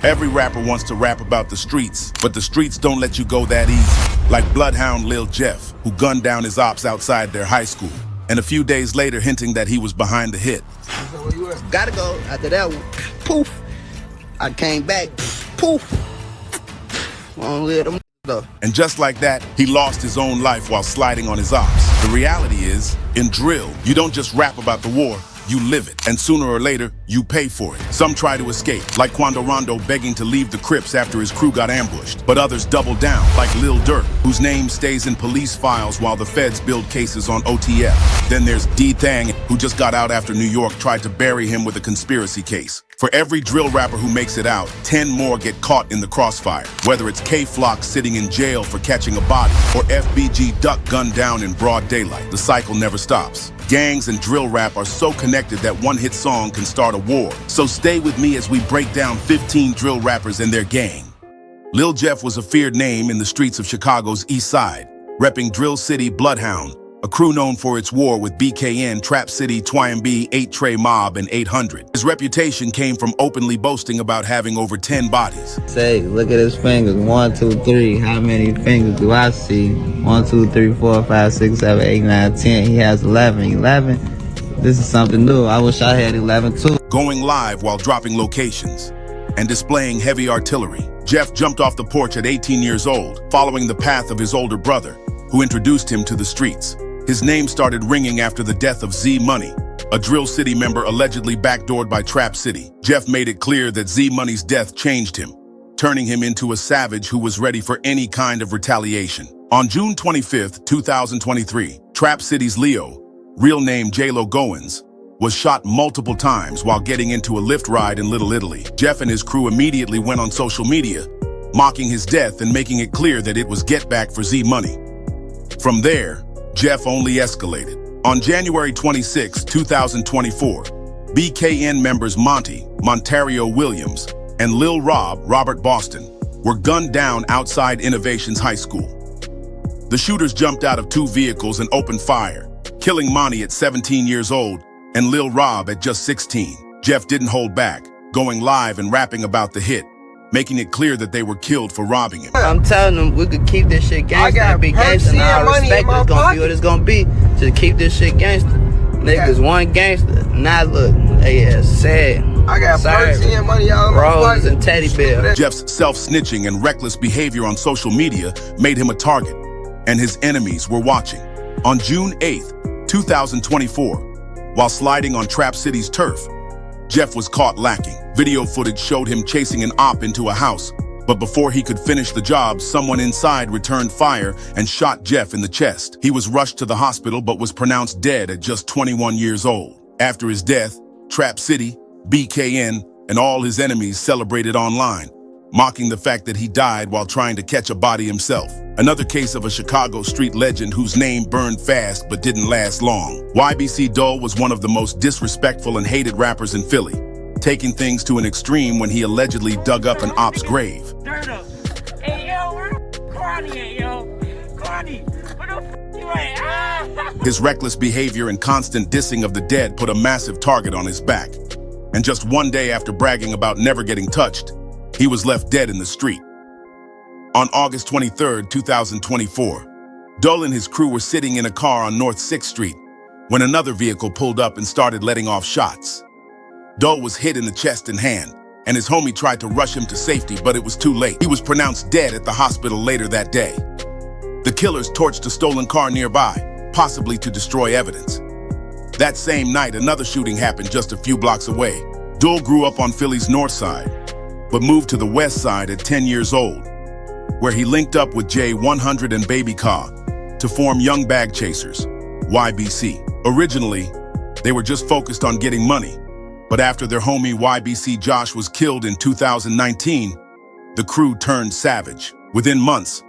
Every rapper wants to rap about the streets, but the streets don't let you go that easy. Like Bloodhound Lil Jeff, who gunned down his ops outside their high school, and a few days later hinting that he was behind the hit. Gotta go. After that, poof. I came back, poof. Long live them though. And just like that, he lost his own life while sliding on his ops. The reality is, in drill, you don't just rap about the war, you live it. And sooner or later, you pay for it. Some try to escape, like Quando Rondo begging to leave the Crips after his crew got ambushed. But others double down, like Lil Durk, whose name stays in police files while the feds build cases on OTF. Then there's DThang, who just got out after New York tried to bury him with a conspiracy case. For every drill rapper who makes it out, 10 more get caught in the crossfire. Whether it's K-Flock sitting in jail for catching a body, or FBG Duck gunned down in broad daylight, the cycle never stops. Gangs and drill rap are so connected that one hit song can start a war. So stay with me as we break down 15 drill rappers and their gang. Lil Jeff was a feared name in the streets of Chicago's East Side, repping Drill City Bloodhound, a crew known for its war with BKN, Trap City, Twine 8 Trey Mob, and 800. His reputation came from openly boasting about having over 10 bodies. Say, look at his fingers. 1, 2, 3. How many fingers do I see? 1, 2, 3, 4, 5, 6, 7, 8, 9, 10. He has 11. 11? This is something new. I wish I had 11 too. Going live while dropping locations and displaying heavy artillery, Jeff jumped off the porch at 18 years old, following the path of his older brother, who introduced him to the streets. His name started ringing after the death of Z Money, a Drill City member allegedly backdoored by Trap City. Jeff made it clear that Z Money's death changed him, turning him into a savage who was ready for any kind of retaliation. On June 25th, 2023, Trap City's Leo, real name J-Lo Goins, was shot multiple times while getting into a lift ride in Little Italy. Jeff and his crew immediately went on social media, mocking his death and making it clear that it was get back for Z Money. From there, Jeff only escalated. On January 26, 2024, BKN members Montario Williams, and Lil Robert Boston, were gunned down outside Innovations High School. The shooters jumped out of 2 vehicles and opened fire, killing Monty at 17 years old and Lil Rob at just 16. Jeff didn't hold back, going live and rapping about the hit, making it clear that they were killed for robbing him. I'm telling them we could keep this shit gangster and be gangster, and I respect it's gonna be what it's gonna be. Just keep this shit gangster. Niggas one gangster. Now look, they ass sad. I got perks and money all my roses and teddy bears. Jeff's self-snitching and reckless behavior on social media made him a target, and his enemies were watching. On June 8th, 2024, while sliding on Trap City's turf, Jeff was caught lacking. Video footage showed him chasing an op into a house, but before he could finish the job, someone inside returned fire and shot Jeff in the chest. He was rushed to the hospital but was pronounced dead at just 21 years old. After his death, Trap City, BKN, and all his enemies celebrated online, mocking the fact that he died while trying to catch a body himself. Another case of a Chicago street legend whose name burned fast but didn't last long. YBC Dole was one of the most disrespectful and hated rappers in Philly, taking things to an extreme when he allegedly dug up an op's grave. Hey, yo, where the Connie at, yo? Connie, where the f you at? Ah! His reckless behavior and constant dissing of the dead put a massive target on his back. And just one day after bragging about never getting touched, he was left dead in the street. On August 23rd, 2024, Dole and his crew were sitting in a car on North 6th Street when another vehicle pulled up and started letting off shots. Dole was hit in the chest and hand, and his homie tried to rush him to safety, but it was too late. He was pronounced dead at the hospital later that day. The killers torched a stolen car nearby, possibly to destroy evidence. That same night, another shooting happened just a few blocks away. Dole grew up on Philly's north side, but moved to the west side at 10 years old, where he linked up with J100 and Baby Ka to form Young Bag Chasers, YBC. Originally, they were just focused on getting money, but after their homie YBC Josh was killed in 2019, the crew turned savage. Within months,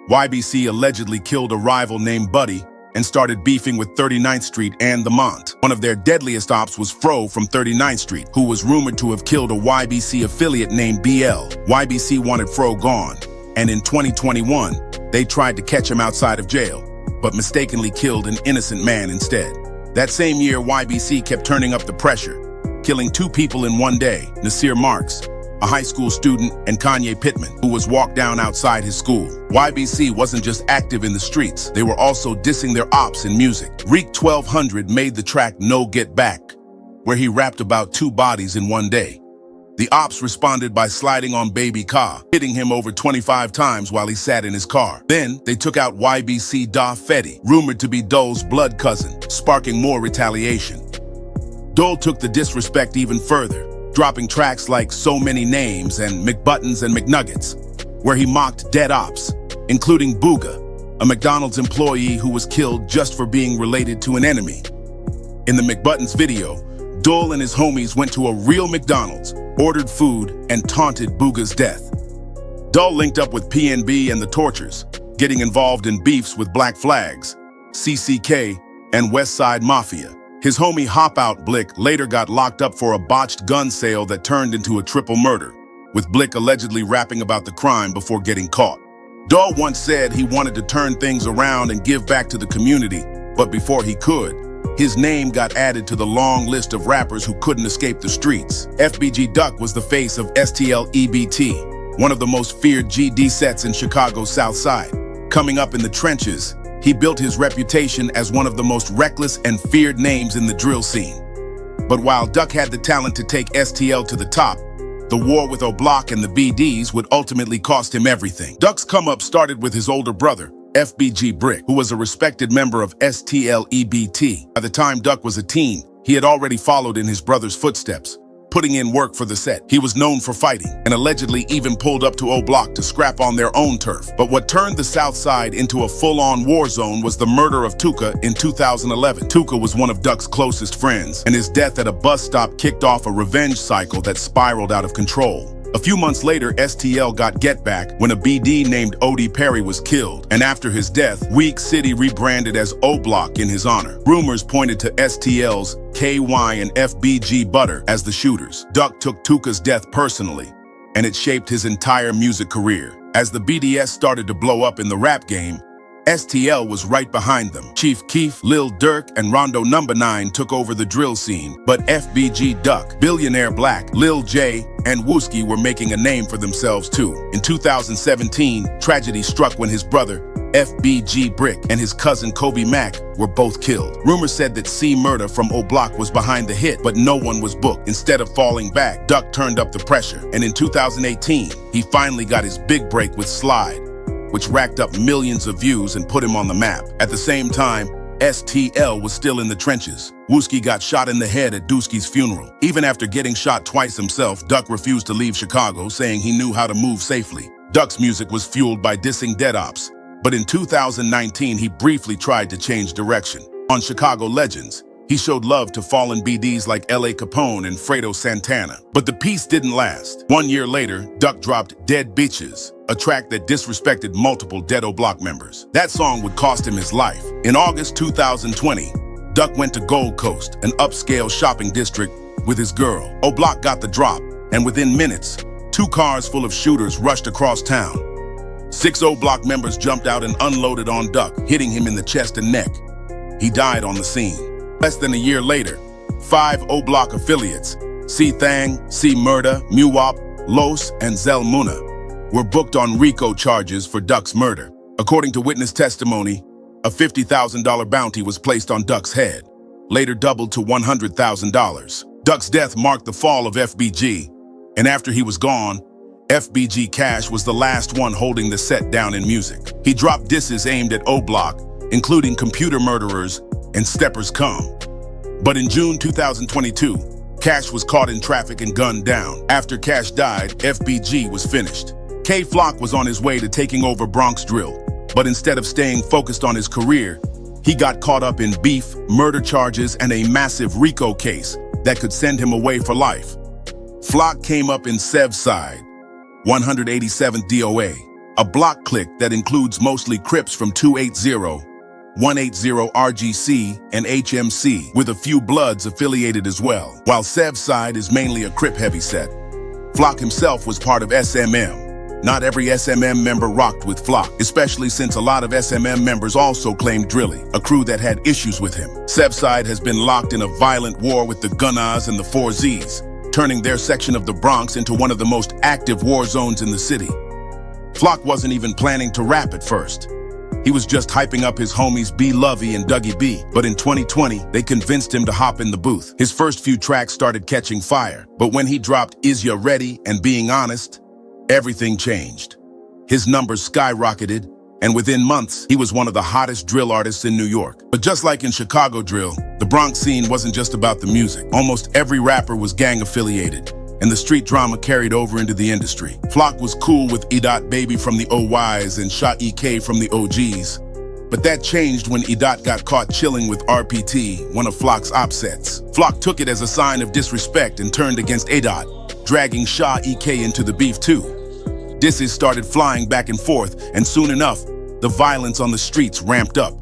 YBC allegedly killed a rival named Buddy and started beefing with 39th Street and the Mont. One of their deadliest ops was Fro from 39th Street, who was rumored to have killed a YBC affiliate named BL. YBC wanted Fro gone, and in 2021, they tried to catch him outside of jail, but mistakenly killed an innocent man instead. That same year, YBC kept turning up the pressure, killing 2 people in one day, Nasir Marks, a high school student, and Kanye Pittman, who was walked down outside his school. YBC wasn't just active in the streets, they were also dissing their ops in music. Reek 1200 made the track No Get Back, where he rapped about 2 bodies in one day. The ops responded by sliding on Baby Ka, hitting him over 25 times while he sat in his car. Then, they took out YBC Da Fetty, rumored to be Dole's blood cousin, sparking more retaliation. Dole took the disrespect even further, dropping tracks like So Many Names and McButtons and McNuggets, where he mocked dead ops, including Booga, a McDonald's employee who was killed just for being related to an enemy. In the McButtons video, Dole and his homies went to a real McDonald's, ordered food, and taunted Booga's death. Dole linked up with PNB and the Tortures, getting involved in beefs with Black Flags, CCK, and West Side Mafia. His homie Hop Out Blick later got locked up for a botched gun sale that turned into a triple murder, with Blick allegedly rapping about the crime before getting caught. Dole once said he wanted to turn things around and give back to the community, but before he could, his name got added to the long list of rappers who couldn't escape the streets. FBG Duck was the face of STLEBT, one of the most feared GD sets in Chicago's South Side. Coming up in the trenches, he built his reputation as one of the most reckless and feared names in the drill scene. But while Duck had the talent to take STL to the top, the war with O'Block and the BDs would ultimately cost him everything. Duck's come-up started with his older brother, FBG Brick, who was a respected member of STLEBT. By the time Duck was a teen, he had already followed in his brother's footsteps, putting in work for the set. He was known for fighting, and allegedly even pulled up to O-Block to scrap on their own turf. But what turned the South Side into a full-on war zone was the murder of Tuka in 2011. Tuka was one of Duck's closest friends, and his death at a bus stop kicked off a revenge cycle that spiraled out of control. A few months later, STL got Get Back when a BD named Odie Perry was killed, and after his death, Week City rebranded as O-Block in his honor. Rumors pointed to STL's KY and FBG Butter as the shooters. Duck took Tuka's death personally, and it shaped his entire music career. As the BDS started to blow up in the rap game, STL was right behind them. Chief Keef, Lil Durk, and Rondo No. 9 took over the drill scene, but FBG Duck, Billionaire Black, Lil J, and Wooski were making a name for themselves too. In 2017, tragedy struck when his brother, FBG Brick, and his cousin Kobe Mack were both killed. Rumors said that C Murder from O-Block was behind the hit, but no one was booked. Instead of falling back, Duck turned up the pressure, and in 2018, he finally got his big break with Slide, which racked up millions of views and put him on the map. At the same time, STL was still in the trenches. Wooski got shot in the head at Dooski's funeral. Even after getting shot twice himself, Duck refused to leave Chicago, saying he knew how to move safely. Duck's music was fueled by dissing dead ops, but in 2019, he briefly tried to change direction. On Chicago Legends, he showed love to fallen BDs like L.A. Capone and Fredo Santana. But the peace didn't last. 1 year later, Duck dropped Dead Bitches, a track that disrespected multiple Dead O-Block members. That song would cost him his life. In August 2020, Duck went to Gold Coast, an upscale shopping district, with his girl. O-Block got the drop, and within minutes, 2 cars full of shooters rushed across town. 6 O-Block members jumped out and unloaded on Duck, hitting him in the chest and neck. He died on the scene. Less than a year later, 5 O-Block affiliates, DThang, C Murda, Muwop, Los, and Zel Muna, were booked on RICO charges for Duck's murder. According to witness testimony, a $50,000 bounty was placed on Duck's head, later doubled to $100,000. Duck's death marked the fall of FBG, and after he was gone, FBG Cash was the last one holding the set down in music. He dropped disses aimed at O-Block, including Computer Murderers and Steppers Come. But in June 2022, Cash was caught in traffic and gunned down. After Cash died, FBG was finished. K-Flock was on his way to taking over Bronx Drill, but instead of staying focused on his career, he got caught up in beef, murder charges, and a massive RICO case that could send him away for life. Flock came up in SevSide, 187th DOA, a block clique that includes mostly Crips from 280, 180 RGC, and HMC, with a few Bloods affiliated as well. While SevSide is mainly a Crip-heavy set, Flock himself was part of SMM. Not every SMM member rocked with Flock, especially since a lot of SMM members also claimed Drilly, a crew that had issues with him. SevSide has been locked in a violent war with the Gunnahs and the 4Zs, turning their section of the Bronx into one of the most active war zones in the city. Flock wasn't even planning to rap at first. He was just hyping up his homies B Lovey and Dougie B. But in 2020, they convinced him to hop in the booth. His first few tracks started catching fire, but when he dropped Is Ya Ready and Being Honest, everything changed. His numbers skyrocketed, and within months, he was one of the hottest drill artists in New York. But just like in Chicago drill, the Bronx scene wasn't just about the music. Almost every rapper was gang-affiliated, and the street drama carried over into the industry. Flock was cool with Baby from the OYs and Shot EK from the OGs. But that changed when got caught chilling with RPT, one of Flock's opsets. Flock took it as a sign of disrespect and turned against dragging Shah EK into the beef too. Disses started flying back and forth, and soon enough, the violence on the streets ramped up.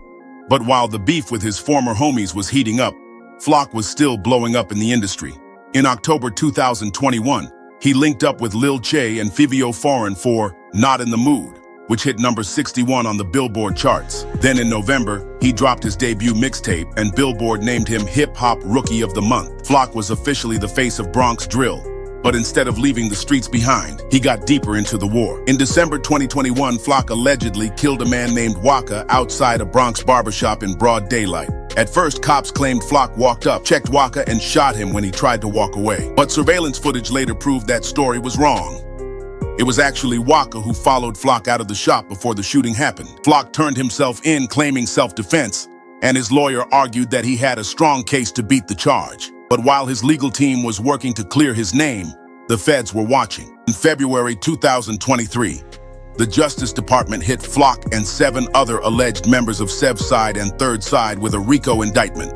But while the beef with his former homies was heating up, Flock was still blowing up in the industry. In October 2021, he linked up with Lil Che and Fivio Foreign for Not in the Mood, which hit number 61 on the Billboard charts. Then in November, he dropped his debut mixtape, and Billboard named him Hip Hop Rookie of the Month. Flock was officially the face of Bronx drill, but instead of leaving the streets behind, he got deeper into the war. In December 2021, Flock allegedly killed a man named Waka outside a Bronx barbershop in broad daylight. At first, cops claimed Flock walked up, checked Waka, and shot him when he tried to walk away. But surveillance footage later proved that story was wrong. It was actually Waka who followed Flock out of the shop before the shooting happened. Flock turned himself in, claiming self-defense, and his lawyer argued that he had a strong case to beat the charge. But while his legal team was working to clear his name, the feds were watching. In February 2023, the Justice Department hit Flock and 7 other alleged members of SevSide and Third Side with a RICO indictment,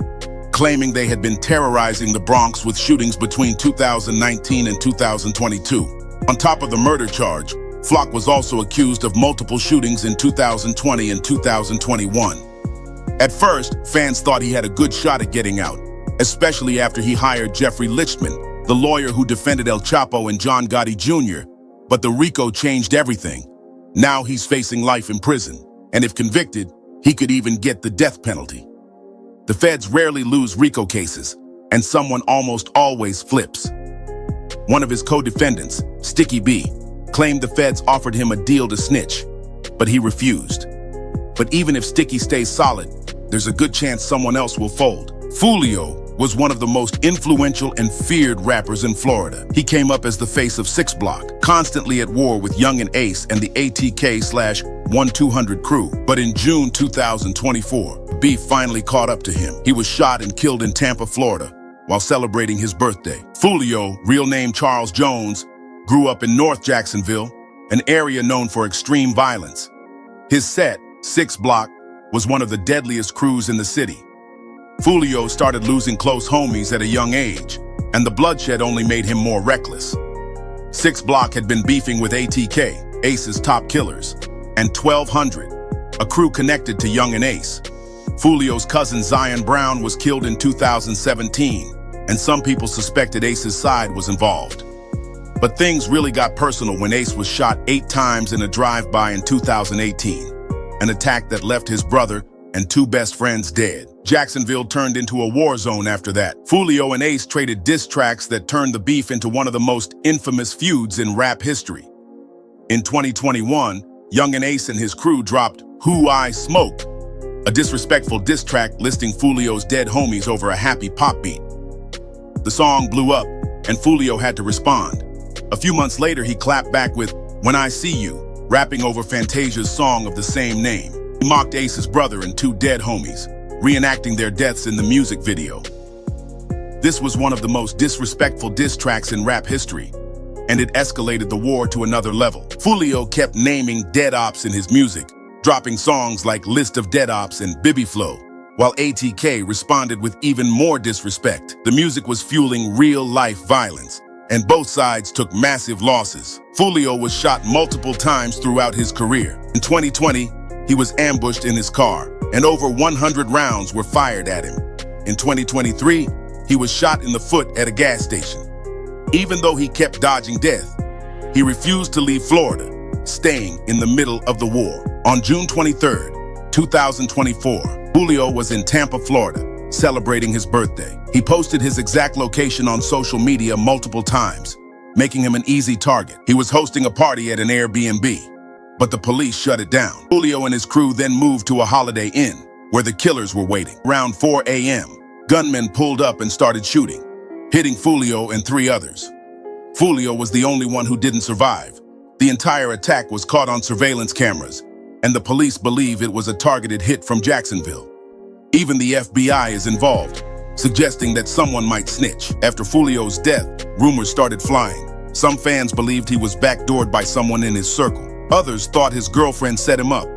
claiming they had been terrorizing the Bronx with shootings between 2019 and 2022. On top of the murder charge, Flock was also accused of multiple shootings in 2020 and 2021. At first, fans thought he had a good shot at getting out, especially after he hired Jeffrey Lichtman, the lawyer who defended El Chapo and John Gotti Jr., but the RICO changed everything. Now he's facing life in prison, and if convicted, he could even get the death penalty. The feds rarely lose RICO cases, and someone almost always flips. One of his co-defendants, Sticky B, claimed the feds offered him a deal to snitch, but he refused. But even if Sticky stays solid, there's a good chance someone else will fold. Foolio was one of the most influential and feared rappers in Florida. He came up as the face of 6 Block, constantly at war with Young and Ace and the ATK/1200 crew. But in June 2024, beef finally caught up to him. He was shot and killed in Tampa, Florida, while celebrating his birthday. Foolio, real name Charles Jones, grew up in North Jacksonville, an area known for extreme violence. His set, 6 Block, was one of the deadliest crews in the city. Foolio started losing close homies at a young age, and the bloodshed only made him more reckless. 6 Block had been beefing with ATK, Ace's top killers, and 1200, a crew connected to Young and Ace. Foolio's cousin Zion Brown was killed in 2017, and some people suspected Ace's side was involved. But things really got personal when Ace was shot 8 times in a drive-by in 2018, an attack that left his brother and 2 best friends dead. Jacksonville turned into a war zone after that. Foolio and Ace traded diss tracks that turned the beef into one of the most infamous feuds in rap history. In 2021, Young and Ace and his crew dropped Who I Smoke, a disrespectful diss track listing Foolio's dead homies over a happy pop beat. The song blew up, and Foolio had to respond. A few months later, he clapped back with When I See You, rapping over Fantasia's song of the same name. He mocked Ace's brother and 2 dead homies, reenacting their deaths in the music video. This was one of the most disrespectful diss tracks in rap history, and it escalated the war to another level. Foolio kept naming dead ops in his music, dropping songs like List of Dead Ops and Bibby Flow, while ATK responded with even more disrespect. The music was fueling real-life violence, and both sides took massive losses. Foolio was shot multiple times throughout his career. In 2020, he was ambushed in his car, and over 100 rounds were fired at him. In 2023, he was shot in the foot at a gas station. Even though he kept dodging death, he refused to leave Florida, staying in the middle of the war. On June 23, 2024, Julio was in Tampa, Florida, celebrating his birthday. He posted his exact location on social media multiple times, making him an easy target. He was hosting a party at an Airbnb, but the police shut it down. Julio and his crew then moved to a Holiday Inn, where the killers were waiting. Around 4 a.m., gunmen pulled up and started shooting, hitting Foolio and 3 others. Foolio was the only one who didn't survive. The entire attack was caught on surveillance cameras, and the police believe it was a targeted hit from Jacksonville. Even the FBI is involved, suggesting that someone might snitch. After Foolio's death, rumors started flying. Some fans believed he was backdoored by someone in his circle. Others thought his girlfriend set him up,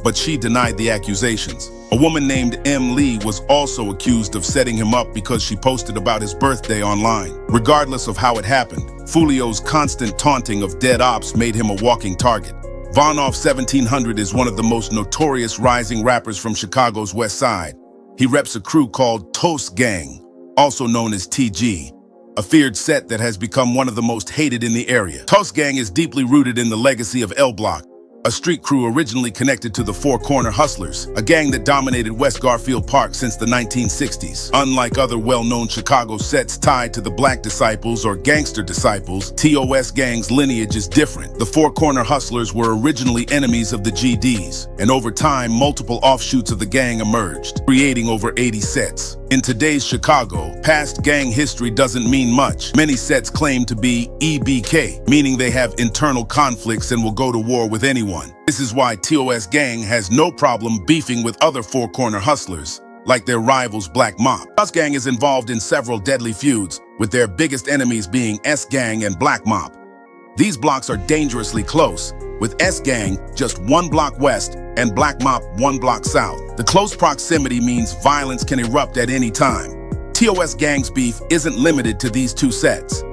but she denied the accusations. A woman named M. Lee was also accused of setting him up because she posted about his birthday online. Regardless of how it happened, Foolio's constant taunting of dead ops made him a walking target. VonOff 1700 is one of the most notorious rising rappers from Chicago's West Side. He reps a crew called Toast Gang, also known as TG, a feared set that has become one of the most hated in the area. Toast Gang is deeply rooted in the legacy of L Block, a street crew originally connected to the Four Corner Hustlers, a gang that dominated West Garfield Park since the 1960s. Unlike other well-known Chicago sets tied to the Black Disciples or Gangster Disciples, TOS Gang's lineage is different. The Four Corner Hustlers were originally enemies of the GDs, and over time, multiple offshoots of the gang emerged, creating over 80 sets. In today's Chicago, past gang history doesn't mean much. Many sets claim to be EBK, meaning they have internal conflicts and will go to war with anyone. This is why TOS Gang has no problem beefing with other Four Corner Hustlers, like their rivals Black Mob. TOS Gang is involved in several deadly feuds, with their biggest enemies being S Gang and Black Mob. These blocks are dangerously close, with S Gang just 1 block west and Black Mob 1 block south. The close proximity means violence can erupt at any time. TOS Gang's beef isn't limited to these 2 sets.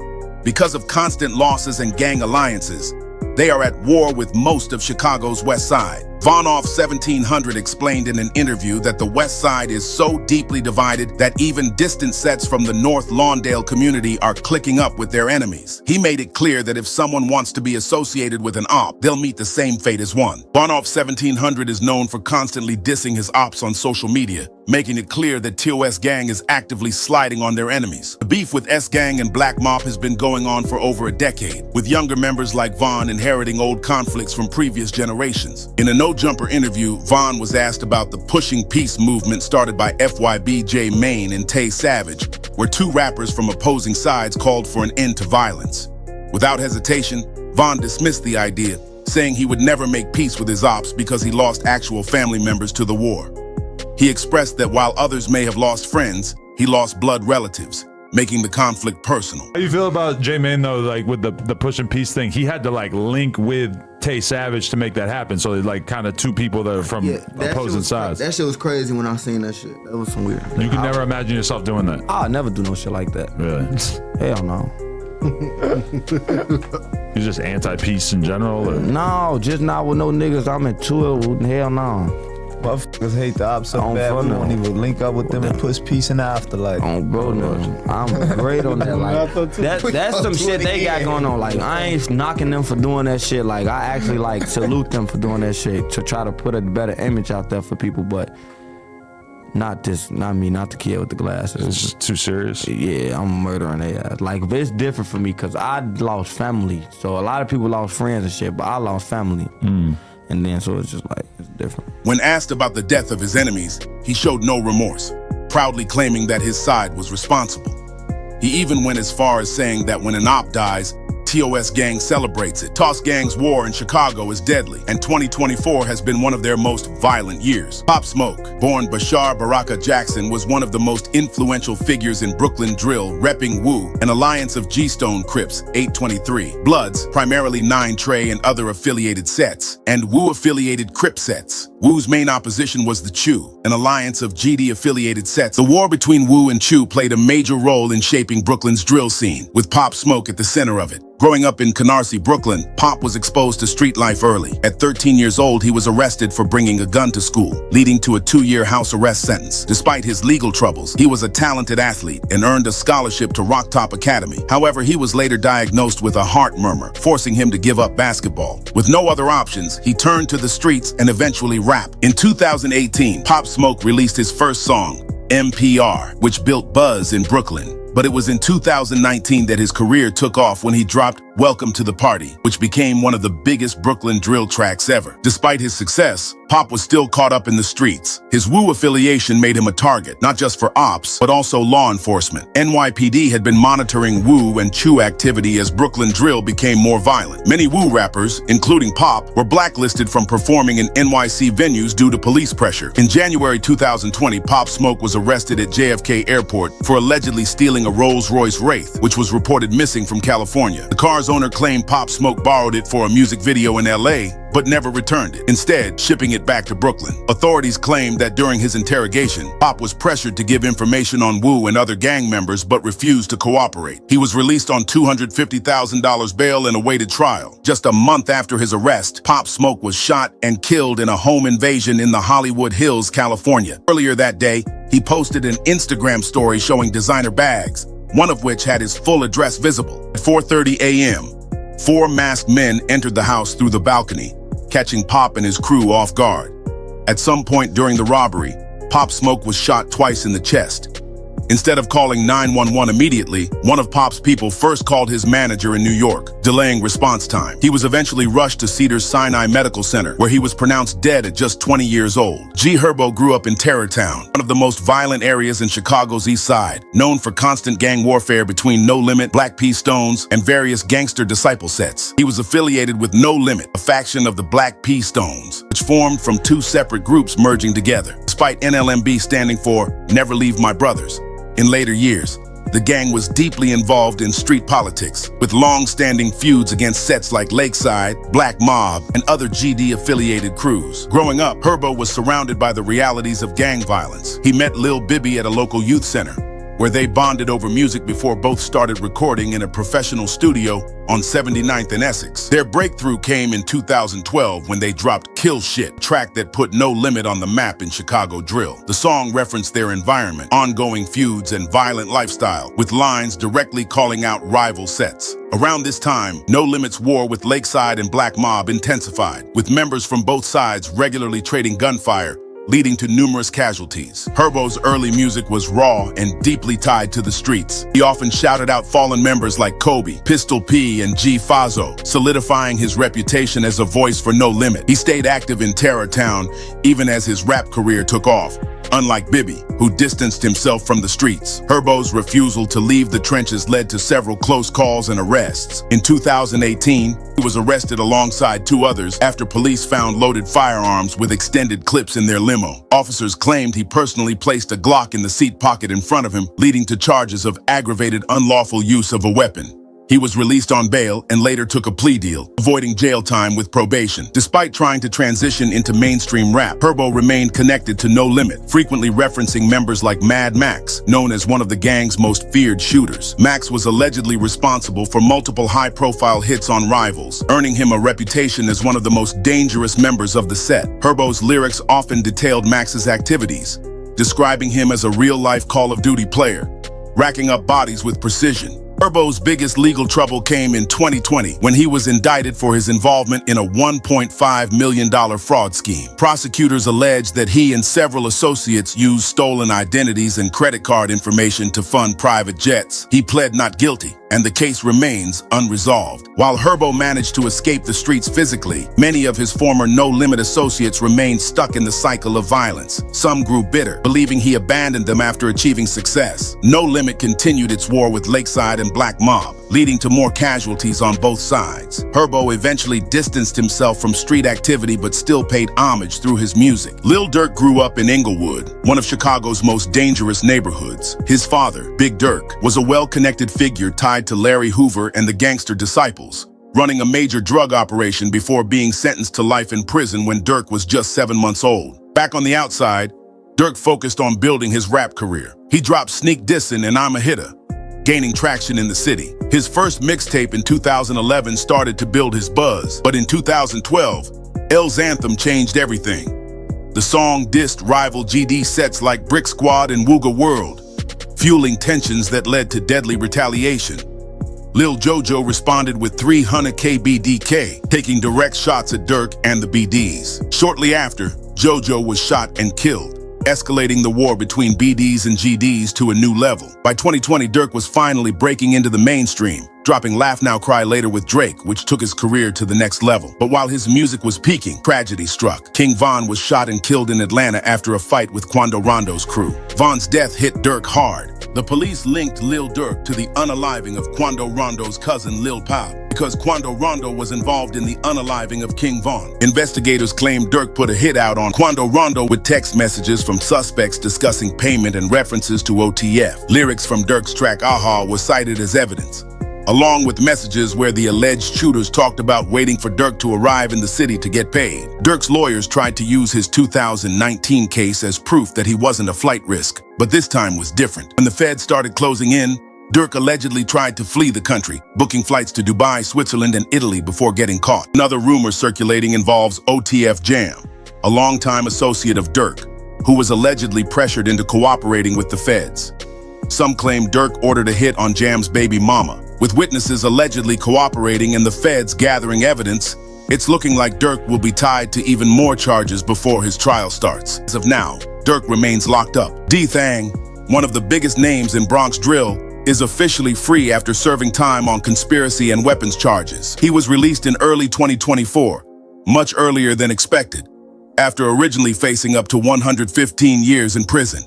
Because of constant losses and gang alliances, they are at war with most of Chicago's West Side. VonOff 1700 explained in an interview that the West Side is so deeply divided that even distant sets from the North Lawndale community are clicking up with their enemies. He made it clear that if someone wants to be associated with an op, they'll meet the same fate as one. VonOff 1700 is known for constantly dissing his ops on social media, making it clear that TOS Gang is actively sliding on their enemies. The beef with S Gang and Black Mob has been going on for over a decade, with younger members like Von inheriting old conflicts from previous generations. In a no-jumper interview, Von was asked about the Pushing Peace movement started by FYBJ Maine and Tay Savage, where 2 rappers from opposing sides called for an end to violence. Without hesitation, Von dismissed the idea, saying he would never make peace with his ops because he lost actual family members to the war. He expressed that while others may have lost friends, he lost blood relatives, making the conflict personal. How do you feel about J Mane though, like with the Pushing Peace thing? He had to like link with Tay Savage to make that happen. So like kind of 2 people that are from opposing sides. That shit was crazy when I seen that shit. That was some weird. You could never imagine yourself doing that. I'll never do no shit like that. Really? Hell no. You're just anti-peace in general? Or? No, just not with no niggas I'm into it with. Hell no. Motherfuckers hate the ops so bad, we won't even link up with them and push peace in the afterlife. Oh, bro, no. I'm great on that. Like, that's some shit they got going on. Like, I ain't knocking them for doing that shit. Like, I actually, like, salute them for doing that shit to try to put a better image out there for people, but not me, not the kid with the glasses. It's just too serious? Yeah, I'm murdering their ass. Like, it's different for me because I lost family. So a lot of people lost friends and shit, but I lost family. And then so it's just like, it's different. When asked about the death of his enemies, he showed no remorse, proudly claiming that his side was responsible. He even went as far as saying that when an op dies, TOS Gang celebrates it. TOS Gang's war in Chicago is deadly, and 2024 has been one of their most violent years. Pop Smoke, born Bashar Baraka Jackson, was one of the most influential figures in Brooklyn drill, repping Wu, an alliance of G-Stone Crips, 823, Bloods, primarily 9 Trey and other affiliated sets, and Wu-affiliated Crip sets. Wu's main opposition was the Chew, an alliance of GD-affiliated sets. The war between Wu and Chew played a major role in shaping Brooklyn's drill scene, with Pop Smoke at the center of it. Growing up in Canarsie, Brooklyn, Pop was exposed to street life early. At 13 years old, he was arrested for bringing a gun to school, leading to a 2-year house arrest sentence. Despite his legal troubles, he was a talented athlete and earned a scholarship to Rock Top Academy. However, he was later diagnosed with a heart murmur, forcing him to give up basketball. With no other options, he turned to the streets and eventually rap. In 2018, Pop Smoke released his first song, MPR, which built buzz in Brooklyn. But it was in 2019 that his career took off when he dropped Welcome to the Party, which became one of the biggest Brooklyn drill tracks ever. Despite his success, Pop was still caught up in the streets. His Wu affiliation made him a target, not just for ops, but also law enforcement. NYPD had been monitoring Wu and Chew activity as Brooklyn drill became more violent. Many Wu rappers, including Pop, were blacklisted from performing in NYC venues due to police pressure. In January 2020, Pop Smoke was arrested at JFK Airport for allegedly stealing a Rolls-Royce Wraith, which was reported missing from California. The car's owner claimed Pop Smoke borrowed it for a music video in LA, but never returned it, instead shipping it back to Brooklyn. Authorities claimed that during his interrogation, Pop was pressured to give information on Wu and other gang members but refused to cooperate. He was released on $250,000 bail and awaited trial. Just a month after his arrest, Pop Smoke was shot and killed in a home invasion in the Hollywood Hills, California. Earlier that day, he posted an Instagram story showing designer bags, one of which had his full address visible. At 4:30 a.m., 4 masked men entered the house through the balcony, catching Pop and his crew off guard. At some point during the robbery, Pop Smoke was shot twice in the chest. Instead of calling 911 immediately, one of Pop's people first called his manager in New York, delaying response time. He was eventually rushed to Cedars-Sinai Medical Center, where he was pronounced dead at just 20 years old. Herbo grew up in Terrortown, one of the most violent areas in Chicago's East Side, known for constant gang warfare between No Limit, Black P. Stones, and various gangster disciple sets. He was affiliated with No Limit, a faction of the Black P. Stones, which formed from 2 separate groups merging together, despite NLMB standing for Never Leave My Brothers. In later years, the gang was deeply involved in street politics, with long-standing feuds against sets like Lakeside, Black Mob, and other GD-affiliated crews. Growing up, Herbo was surrounded by the realities of gang violence. He met Lil Bibby at a local youth center, where they bonded over music before both started recording in a professional studio on 79th and Essex. Their breakthrough came in 2012 when they dropped Kill Shit, a track that put No Limit on the map in Chicago drill. The song referenced their environment, ongoing feuds, and violent lifestyle, with lines directly calling out rival sets. Around this time, No Limit's war with Lakeside and Black Mob intensified, with members from both sides regularly trading gunfire, leading to numerous casualties. Herbo's early music was raw and deeply tied to the streets. He often shouted out fallen members like Kobe, Pistol P, and G Fazzo, solidifying his reputation as a voice for No Limit. He stayed active in Terrortown even as his rap career took off. Unlike Bibby, who distanced himself from the streets, Herbo's refusal to leave the trenches led to several close calls and arrests. In 2018, he was arrested alongside 2 others after police found loaded firearms with extended clips in their limo. Officers claimed he personally placed a Glock in the seat pocket in front of him, leading to charges of aggravated unlawful use of a weapon. He was released on bail and later took a plea deal, avoiding jail time with probation. Despite trying to transition into mainstream rap, Herbo remained connected to No Limit, frequently referencing members like Mad Max, known as one of the gang's most feared shooters. Max was allegedly responsible for multiple high-profile hits on rivals, earning him a reputation as one of the most dangerous members of the set. Herbo's lyrics often detailed Max's activities, describing him as a real-life Call of Duty player, racking up bodies with precision. Herbo's biggest legal trouble came in 2020 when he was indicted for his involvement in a $1.5 million fraud scheme. Prosecutors alleged that he and several associates used stolen identities and credit card information to fund private jets. He pled not guilty, and the case remains unresolved. While Herbo managed to escape the streets physically, many of his former No Limit associates remained stuck in the cycle of violence. Some grew bitter, believing he abandoned them after achieving success. No Limit continued its war with Lakeside and Black Mob, leading to more casualties on both sides. Herbo eventually distanced himself from street activity but still paid homage through his music. Lil Durk grew up in Inglewood, one of Chicago's most dangerous neighborhoods. His father, Big Durk, was a well-connected figure tied to Larry Hoover and the Gangster disciples, running a major drug operation before being sentenced to life in prison when Durk was just 7 months old. Back on the outside, Durk focused on building his rap career. He dropped Sneak Dissin' and I'm a Hitter, gaining traction in the city. His first mixtape in 2011 started to build his buzz, but in 2012, L's anthem changed everything. The song dissed rival GD sets like Brick Squad and Wooga World, fueling tensions that led to deadly retaliation. Lil Jojo responded with 300 KBDK, taking direct shots at Durk and the BDs. Shortly after, Jojo was shot and killed. escalating the war between BDs and GDs to a new level. By 2020, Durk was finally breaking into the mainstream, dropping Laugh Now Cry Later with Drake, which took his career to the next level. But while his music was peaking, tragedy struck. King Von was shot and killed in Atlanta after a fight with Quando Rondo's crew. Von's death hit Durk hard. The police linked Lil Durk to the unaliving of Quando Rondo's cousin Lil Pop, because Quando Rondo was involved in the unaliving of King Von. Investigators claimed Durk put a hit out on Quando Rondo with text messages from suspects discussing payment and references to OTF. Lyrics from Durk's track Aha was cited as evidence, along with messages where the alleged shooters talked about waiting for Durk to arrive in the city to get paid. Durk's lawyers tried to use his 2019 case as proof that he wasn't a flight risk, but this time was different. When the feds started closing in, Durk allegedly tried to flee the country, booking flights to Dubai, Switzerland, and Italy before getting caught. Another rumor circulating involves OTF Jam, a longtime associate of Durk, who was allegedly pressured into cooperating with the feds. Some claim Durk ordered a hit on Jam's baby mama. With witnesses allegedly cooperating and the feds gathering evidence, it's looking like Durk will be tied to even more charges before his trial starts. As of now, Durk remains locked up. DThang, one of the biggest names in Bronx drill, is officially free after serving time on conspiracy and weapons charges. He was released in early 2024, much earlier than expected, after originally facing up to 115 years in prison.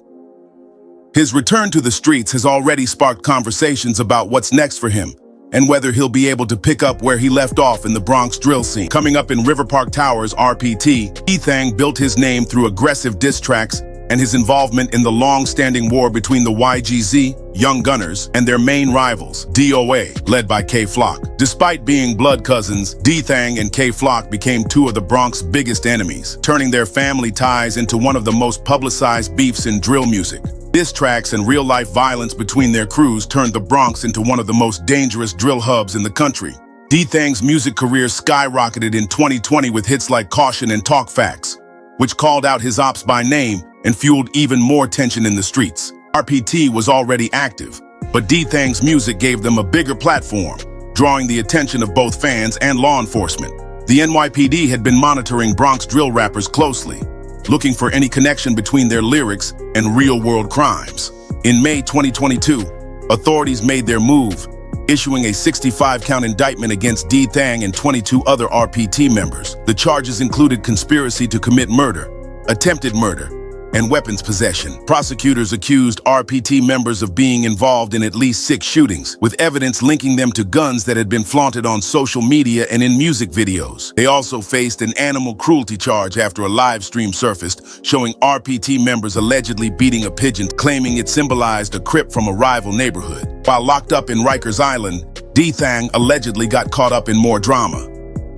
His return to the streets has already sparked conversations about what's next for him and whether he'll be able to pick up where he left off in the Bronx drill scene. Coming up in River Park Towers RPT, DThang built his name through aggressive diss tracks and his involvement in the long-standing war between the YGZ, Young Gunners, and their main rivals, DOA, led by K-Flock. Despite being blood cousins, DThang and K-Flock became two of the Bronx's biggest enemies, turning their family ties into one of the most publicized beefs in drill music. Diss tracks and real-life violence between their crews turned the Bronx into one of the most dangerous drill hubs in the country. DThang's music career skyrocketed in 2020 with hits like Caution and Talk Facts, which called out his ops by name and fueled even more tension in the streets. RPT was already active, but DThang's music gave them a bigger platform, drawing the attention of both fans and law enforcement. The NYPD had been monitoring Bronx drill rappers closely, looking for any connection between their lyrics and real-world crimes. In May 2022, authorities made their move, issuing a 65-count indictment against DThang and 22 other RPT members. The charges included conspiracy to commit murder, attempted murder, and weapons possession. Prosecutors accused RPT members of being involved in at least 6 shootings, with evidence linking them to guns that had been flaunted on social media and in music videos. They also faced an animal cruelty charge after a live stream surfaced, showing RPT members allegedly beating a pigeon, claiming it symbolized a crip from a rival neighborhood. While locked up in Rikers Island, DThang allegedly got caught up in more drama.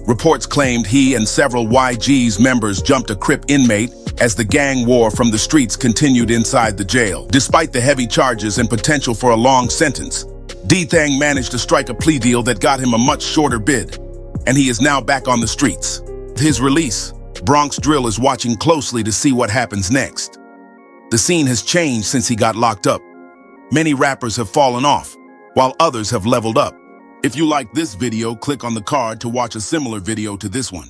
Reports claimed he and several YG's members jumped a crip inmate as the gang war from the streets continued inside the jail. Despite the heavy charges and potential for a long sentence, DThang managed to strike a plea deal that got him a much shorter bid, and he is now back on the streets. With his release, Bronx drill is watching closely to see what happens next. The scene has changed since he got locked up. Many rappers have fallen off, while others have leveled up. If you like this video, click on the card to watch a similar video to this one.